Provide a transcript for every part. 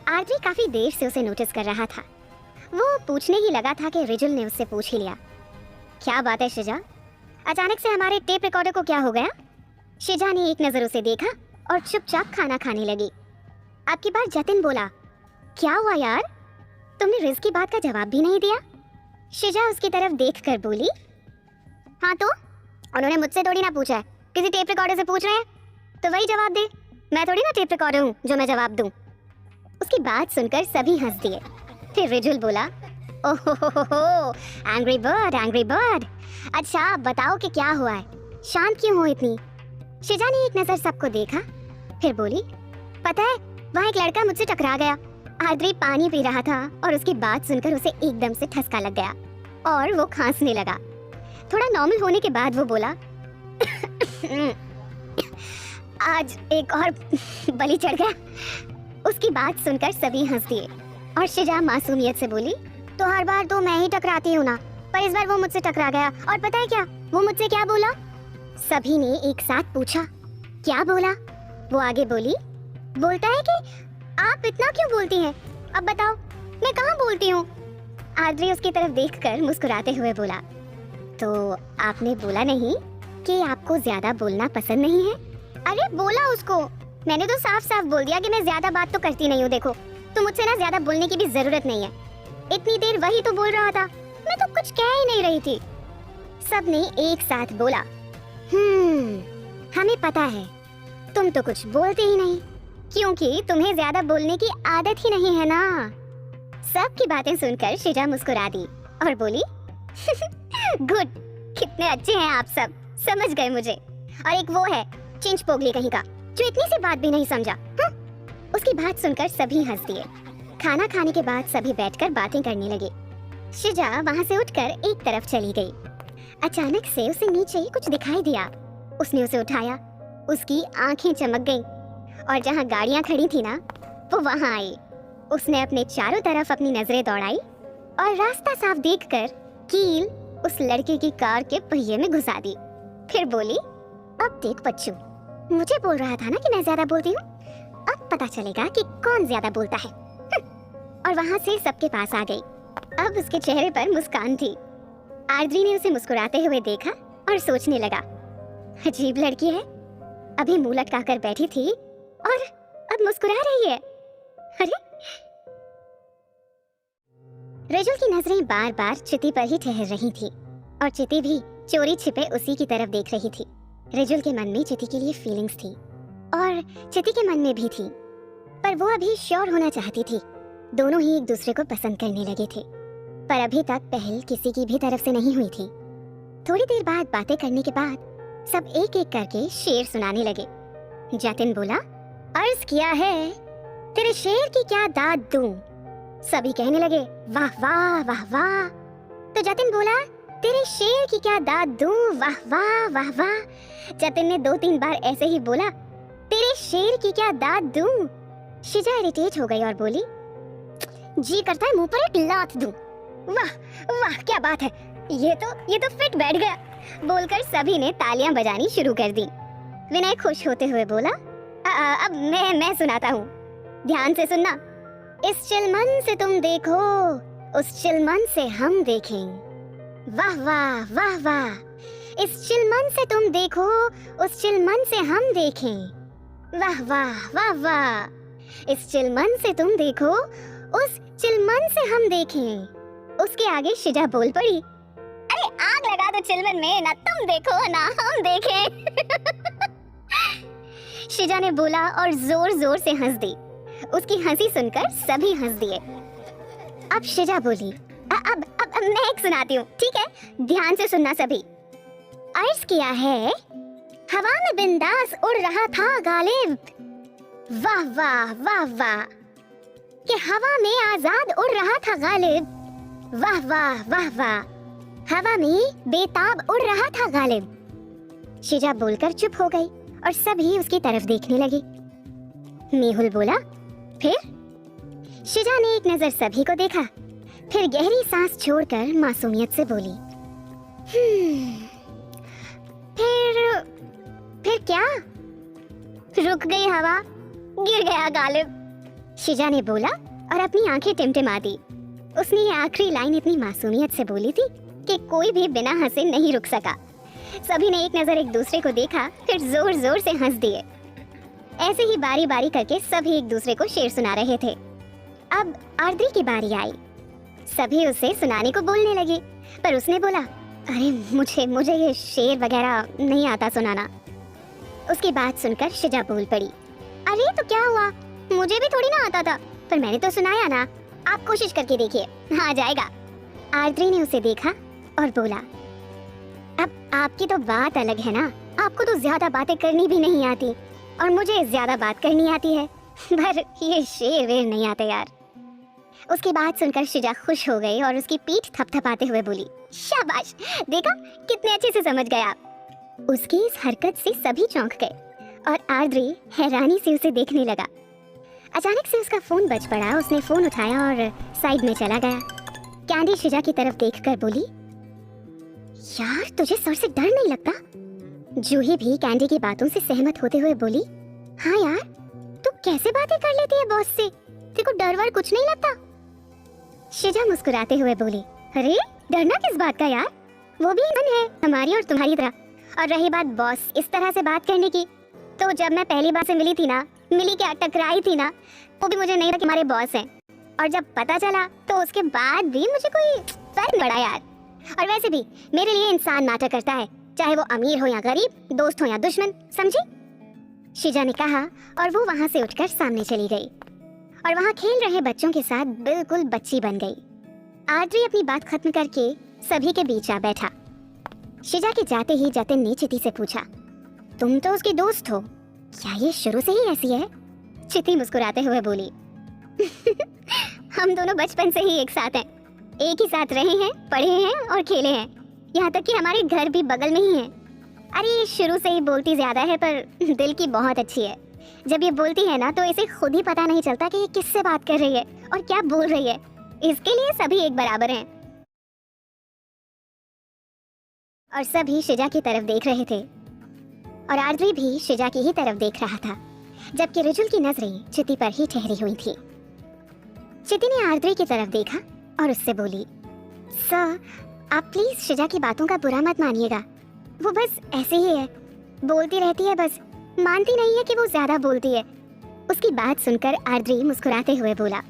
आरती काफी देर से उसे नोटिस कर रहा था। वो पूछने ही लगा था कि रिजुल ने उससे पूछ ही लिया, क्या बात है शिजा, अचानक से हमारे टेप रिकॉर्डर को क्या हो गया? शिजा ने एक नजर उसे देखा और चुपचाप खाना खाने लगी। अब की बार जतिन बोला, क्या हुआ यार, तुमने रिज की बात का जवाब भी नहीं दिया? शिजा उसकी तरफ देखकर बोली, हाँ तो उन्होंने मुझसे थोड़ी ना पूछा है, किसी टेप रिकॉर्डर से पूछ रहे हैं तो वही जवाब दे, मैं थोड़ी ना टेप रिकॉर्डर हूँ जो मैं जवाब दूं। उसकी बात सुनकर सभी हंस दिए। फिर रिजुल बोला, ओहो एंग्री बर्ड एंग्री बर्ड, अच्छा बताओ कि क्या हुआ है, शांत क्यों हो इतनी? शिजा ने एक नजर सबको देखा, फिर बोली, पता है वहाँ एक लड़का मुझसे टकरा गया। आद्री पानी पी रहा था और उसकी बात सुनकर उसे एकदम से ठसका लग गया और वो खांसने लगा। थोड़ा नॉर्मल होने के बाद वो बोला, आज एक और बलि चढ़ गया। उसकी बात सुनकर सभी हंस दिए और शिजा मासूमियत से बोली, तो हर बार तो मैं ही टकराती हूँ ना, पर इस बार वो मुझसे टकरा गया और पता है क्या वो मुझसे क्या बोला? सभी ने एक साथ पूछा, क्या बोला? वो आगे बोली, बोलता है कि आप इतना क्यों बोलती हैं, अब बताओ मैं कहाँ बोलती हूँ? आद्री उसकी तरफ देखकर मुस्कुराते हुए बोला, तो आपने बोला नहीं कि आपको ज्यादा बोलना पसंद नहीं है? अरे बोला उसको, मैंने तो साफ साफ बोल दिया कि मैं ज्यादा बात तो करती नहीं हूँ, देखो तो मुझसे ना ज्यादा बोलने की भी जरूरत नहीं है। इतनी देर वही तो बोल रहा था, मैं तो कुछ कह ही नहीं रही थी। सबने एक साथ बोला, हमें पता है तुम तो कुछ बोलते ही नहीं, क्योंकि तुम्हें ज्यादा बोलने की आदत ही नहीं है ना। सबकी बातें सुनकर शिजा मुस्कुरा दी और बोली, गुड, कितने अच्छे हैं आप सब, समझ गए मुझे। और एक वो है चिंच पोगली कहीं का जो इतनी सी बात भी नहीं समझा। उसकी बात सुनकर सभी हंस दिए। खाना खाने के बाद सभी बैठकर बातें करने लगे। शिजा वहाँ से उठकर एक तरफ चली गई। अचानक से उसे नीचे कुछ दिखाई दिया। उसने उसे उठाया, उसकी आंखें चमक गईं और जहाँ गाड़ियाँ खड़ी थी ना वो वहाँ आई। उसने अपने चारों तरफ अपनी नजरें दौड़ाई और रास्ता साफ देखकर कील उस लड़के की कार के पहिए में घुसा दी। फिर बोली, अब देख बच्चू, मुझे बोल रहा था ना कि मैं ज्यादा बोलती हूँ, अब पता चलेगा कि कौन ज्यादा बोलता है। और वहाँ से सबके पास आ गई। अब उसके चेहरे पर मुस्कान थी। आद्री ने उसे मुस्कुराते हुए देखा और सोचने लगा, अजीब लड़की है, अभी मुंह लटकाकर बैठी थी और अब मुस्कुरा रही है। अरे रिजुल की नजरें बार बार चिति पर ही ठहर रही थी और चिति भी चोरी छिपे उसी की तरफ देख रही थी। रिजुल के मन में चिति के लिए फीलिंग्स थी और चिति के मन में भी थी, पर वो अभी श्योर होना चाहती थी। दोनों ही एक दूसरे को पसंद करने लगे थे, पर अभी तक पहल किसी की भी तरफ से नहीं हुई थी। थोड़ी देर बाद बातें करने के बाद सब एक एक करके शेर सुनाने लगे। जतिन बोला, अर्ज किया है तेरे शेर की क्या दाद दूं? सभी कहने लगे, वाह वाह वाह वाह। तो जतिन बोला, तेरे शेर की क्या दाद दूं? वाह वाह वाह वाह। जतिन ने 2-3 बार ऐसे ही बोला, तेरे शेर की क्या दाद दूं? शिजा इरिटेट हो गई और बोली, जी करता है मुंह पर एक लात दूं। वाह वाह क्या बात है, ये तो फिट बैठ गया। बोलकर सभी ने तालियां बजानी शुरू कर दी। विनय खुश होते हुए बोला, अब मैं सुनाता हूँ, ध्यान से सुनना। इस चिलमन से तुम देखो, उस चिलमन से हम देखें। वाह वाह वाह वाह। इस चिलमन से तुम देखो, उस चिलमन से हम देखें। वाह वाह वाह वाह। इस चिलमन से तुम देखो, उस चिलमन से हम देखें। उसके आगे शिजा बोल पड़ी, अरे आग लगा दो चिलमन में, ना तुम देखो ना हम देखें। शिजा ने बोला और जोर जोर से हंस दी। उसकी हंसी सुनकर सभी हंस दिए। अब शिजा बोली, अब मैं एक सुनाती हूँ, ठीक है, ध्यान से सुनना सभी। अर्ज किया है, हवा में बिंदास उड़ रहा था गालिब। वाह वाह वाह वाह। कि हवा में आजाद उड़ रहा था गालिब। वाह वाह वाह वाह। हवा में बेताब उड़ रहा था गालिब। शिजा बोलकर चुप हो गई और सभी उसकी तरफ देखने लगे। मेहुल बोला, फिर? शिजा ने एक नजर सभी को देखा, फिर गहरी सांस छोड़कर मासूमियत से बोली, फिर क्या? रुक गई हवा, गिर गया गालिब। शिजा ने बोला और अपनी आंखें टिमटिमा दी। उसने ये आखिरी लाइन इतनी मासूमियत से बोली थी कि कोई भी बिना हंसे नहीं रुक सका। सभी ने एक नजर एक दूसरे को देखा, फिर जोर जोर से हंस दिए। ऐसे ही बारी बारी करके सभी एक दूसरे को शेर सुना रहे थे। अब आर्द्री की बारी आई। सभी उसे सुनाने को बोलने लगे, पर उसने बोला, अरे मुझे ये शेर वगैरह नहीं आता सुनाना। उसकी बात सुनकर शिजा बोल पड़ी, अरे तो क्या हुआ, मुझे भी थोड़ी ना आता था, पर मैंने तो सुनाया ना, आप कोशिश करके देखिए, आ जाएगा। आर्द्री ने उसे देखा और बोला, अब आपकी तो बात अलग है ना, आपको तो ज्यादा बातें करनी भी नहीं आती और मुझे ज्यादा बात करनी आती है, पर ये शेर वेर नहीं आते यार। उसकी बात सुनकर शिजा खुश हो गई और उसकी पीठ थपथपाते हुए बोली, शाबाश, देखा कितने अच्छे से समझ गए आप। उसकी इस हरकत से सभी चौंक गए और आर्द्री हैरानी से उसे देखने लगा। अचानक से उसका फोन बज पड़ा। उसने फोन उठाया और साइड में चला गया। कैंडी शिजा की तरफ देखकर बोली, यार तुझे सर से डर नहीं लगता? जूही भी कैंडी की बातों से सहमत होते हुए बोली, हाँ यार, तू कैसे बातें कर लेती है बॉस से, तेरे को डर वर कुछ नहीं लगता? शिजा मुस्कुराते हुए बोली, अरे डरना किस बात का यार, वो भी इंसान है हमारी और तुम्हारी तरह। और रही बात बॉस इस तरह से बात करने की, तो जब मैं पहली बार से मिली थी ना, मिली क्या टकराई थी ना, वो भी मुझे नहीं था कि हमारे बॉस हैं, और जब पता चला तो उसके बाद भी मुझे कोई फर्क नहीं पड़ा यार। और वैसे भी मेरे लिए इंसान मैटर करता है, चाहे वो अमीर हो या गरीब, दोस्त हो या दुश्मन, समझी? शिजा ने कहा और वो वहाँ से उठकर सामने चली गई और वहाँ खेल रहे बच्चों के साथ बिल्कुल बच्ची बन गई। आर्द्री अपनी बात खत्म करके सभी के बीच आ बैठा। शिजा के जाते ही जतिन ने चिति से पूछा, तुम तो उसकी दोस्त हो, क्या ये शुरू से ही ऐसी है? चिति मुस्कुराते हुए बोली, हम दोनों बचपन से ही एक साथ हैं, एक ही साथ रहे हैं, पढ़े हैं और खेले हैं, यहाँ तक कि हमारे घर भी बगल में ही है। अरे ये शुरू से ही बोलती ज्यादा है पर दिल की बहुत अच्छी है। जब ये बोलती है ना तो इसे खुद ही पता नहीं चलता कि ये किससे बात कर रही है और क्या बोल रही है। इसके लिए सभी एक बराबर हैं। और सभी शिजा की तरफ देख रहे थे और आर्द्री भी शिजा की ही तरफ देख रहा था, जबकि रिजुल की नजरें चिति पर ही ठहरी हुई थी। चिति ने आर्द्री की तरफ देखा और उससे बोली, सर आप प्लीज शिजा की बातों का बुरा मत मानिएगा, वो बस ऐसे ही है, बोलती रहती है, बस मानती नहीं है कि वो ज्यादा बोलती है। उसकी बात सुनकर आर्द्री मुस्कुराते हुए बोला,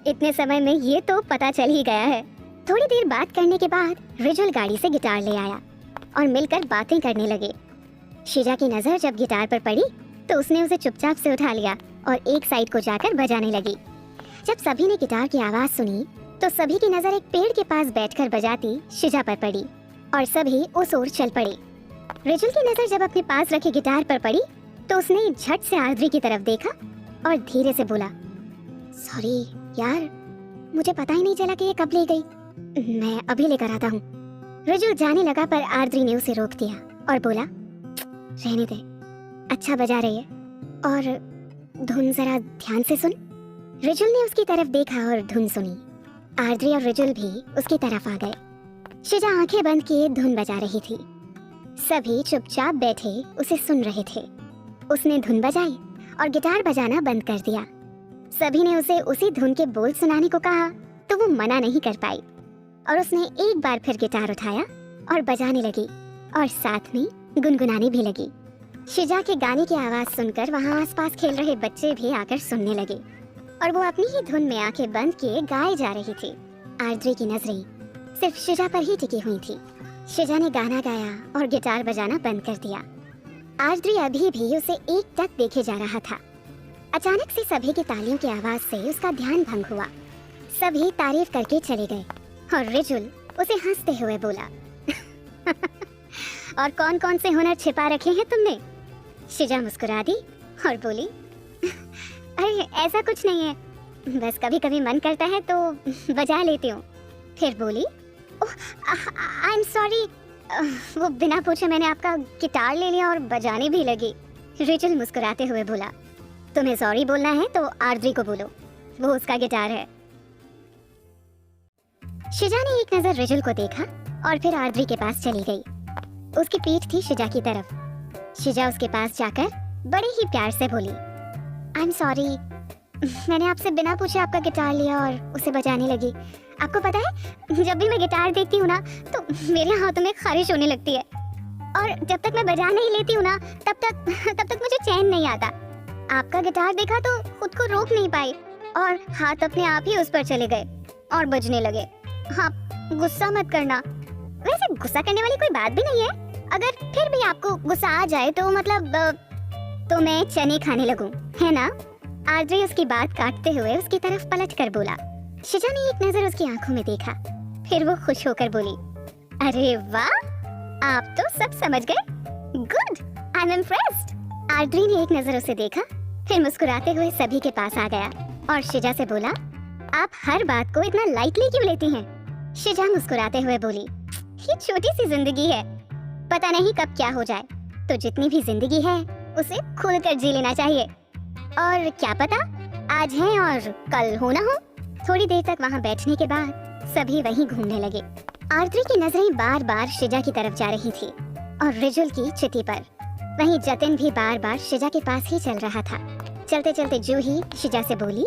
इतने समय में ये तो पता चल ही गया है। थोड़ी देर बात करने के बाद रिजुल गाड़ी से गिटार ले आया और मिलकर बातें करने लगे। शिजा की नजर जब गिटार पर पड़ी तो उसने उसे चुपचाप से उठा लिया और एक साइड को जाकर बजाने लगी। जब सभी ने गिटार की आवाज सुनी तो सभी की नजर एक पेड़ के पास बैठकर बजाती शिजा पर पड़ी और सभी उस ओर चल पड़े। रिजुल की नजर जब अपने पास रखे गिटार पर पड़ी तो उसने झट से आर्द्री की तरफ देखा और धीरे से बोला, सॉरी यार, मुझे पता ही नहीं चला कि ये कब ले गई, मैं अभी लेकर आता हूँ। रिजुल जाने लगा पर आर्द्री ने उसे रोक दिया और बोला, रहने दे, अच्छा बजा रही है और धुन जरा ध्यान से सुन। रिजुल ने उसकी तरफ देखा और धुन सुनी। आर्द्री और रिजुल भी उसकी तरफ आ गए। शिजा आंखें बंद किए धुन बजा रही थी। सभी चुपचाप बैठे उसे सुन रहे थे। उसने धुन बजाई और गिटार बजाना बंद कर दिया। सभी ने उसे उसी धुन के बोल सुनाने को कहा तो वो मना नहीं कर पाई और उसने एक बार फिर गिटार उठाया और बजाने लगी और साथ में गुनगुनाने भी लगी। शिजा के गाने की आवाज सुनकर वहाँ आसपास खेल रहे बच्चे भी आकर सुनने लगे और वो अपनी ही धुन में आंखें बंद किए गाए जा रही थी। आर्द्री की नजरें सिर्फ शिजा पर ही टिकी हुई थी। शिजा ने गाना गाया और गिटार बजाना बंद कर दिया। आर्द्री अभी भी उसे एकटक देखे जा रहा था। अचानक से सभी की तालियों की आवाज से उसका ध्यान भंग हुआ। सभी तारीफ करके चले गए और रिजुल उसे हंसते हुए बोला, और कौन कौन से हुनर छिपा रखे हैं तुमने? शिजा मुस्कुरा दी और बोली, अरे ऐसा कुछ नहीं है, बस कभी कभी मन करता है तो बजा लेती हूँ। फिर बोली, आई एम सॉरी, वो बिना पूछे मैंने आपका गिटार ले लिया और बजाने भी लगी। रिजुल मुस्कुराते हुए बोला, तुम्हें सॉरी बोलना है तो आर्द्री को बोलो, वो उसका गिटार है। शिजा ने एक नजर रिजुल को देखा और फिर आर्द्री के पास चली गई। उसकी पीठ थी शिजा की तरफ। शिजा उसके पास जाकर बड़े ही प्यार से बोली, आई एम सॉरी, मैंने आपसे बिना पूछे आपका गिटार लिया और उसे बजाने लगी। आपको पता है, जब भी मैं गिटार देखती हूँ ना तो मेरे हाथों में खारिश होने लगती है, और जब तक मैं बजा नहीं लेती हूँ ना तब तक मुझे चैन नहीं आता। आपका गिटार देखा तो खुद को रोक नहीं पाई और हाथ अपने आप ही उस पर चले गए और बजने लगे। हाँ, गुस्सा मत करना। वैसे गुस्सा करने वाली कोई बात भी नहीं है। अगर फिर भी आपको गुस्सा आ जाए तो मतलब तो मैं चने खाने लगूं, है ना? आद्री उसकी बात काटते हुए उसकी तरफ पलट कर बोला। शिजा ने एक नजर उसकी आंखों में देखा, फिर वो खुश होकर बोली, अरे वाह, आप तो सब समझ गए। Good, I am impressed. Adri ने एक नजर उसे देखा, फिर मुस्कुराते हुए सभी के पास आ गया और शिजा से बोला, आप हर बात को इतना लाइटली क्यों लेती हैं? शिजा मुस्कुराते हुए बोली, ये छोटी सी जिंदगी है, पता नहीं कब क्या हो जाए, तो जितनी भी जिंदगी है उसे खुलकर जी लेना चाहिए। और क्या पता आज है और कल हो ना हो। थोड़ी देर तक वहाँ बैठने के बाद सभी वहीं घूमने लगे। आद्री की नजरें बार बार शिजा की तरफ जा रही थी और रिजुल की चिति पर। वहीं जतिन भी बार बार शिजा के पास ही चल रहा था। चलते चलते जूही शिजा से बोली,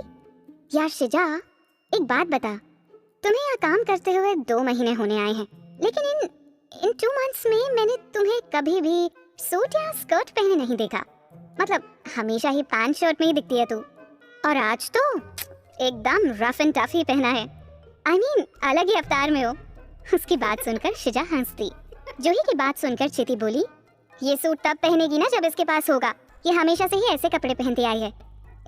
यार शिजा, एक बात बता, तुम्हें यहाँ काम करते हुए 2 महीने होने आए हैं, लेकिन इन 2 मंथ्स में मैंने तुम्हें कभी भी सूट या स्कर्ट पहने नहीं देखा। मतलब हमेशा ही पैंट शर्ट में ही दिखती है तू, और आज तो एकदम रफ एंड टफ ही पहना है। I mean, अलग ही अवतार में हो। उसकी बात सुनकर शिजा हंस दी। जूही की बात सुनकर चिति बोली, ये सूट तब पहनेगी ना जब इसके पास होगा। ये हमेशा से ही ऐसे कपड़े पहनती आई है।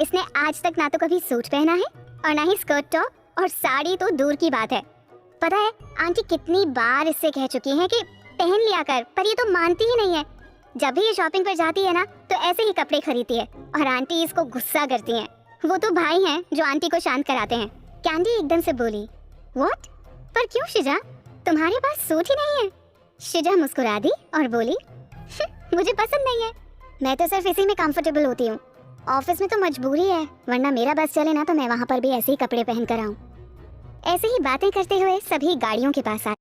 इसने आज तक ना तो कभी सूट पहना है और ना ही स्कर्ट टॉप, और साड़ी तो दूर की बात है। पता है आंटी कितनी बार इससे कह चुकी हैं कि पहन लिया कर, पर ये तो मानती ही नहीं है। जब भी ये शॉपिंग पर जाती है ना तो ऐसे ही कपड़े खरीदती है और आंटी इसको गुस्सा करती हैं। वो तो भाई हैं जो आंटी को शांत कराते हैं। कैंडी एकदम से बोली, व्हाट? पर क्यों शिजा, तुम्हारे पास सूट ही नहीं है? शिजा मुस्कुरा दी और बोली, मुझे पसंद नहीं है, मैं तो सिर्फ इसी में कंफर्टेबल होती हूँ। ऑफिस में तो मजबूरी है, वरना मेरा बस चले ना तो मैं वहाँ पर भी ऐसे ही कपड़े पहन कर आऊँ। ऐसे ही बातें करते हुए सभी गाड़ियों के पास आए।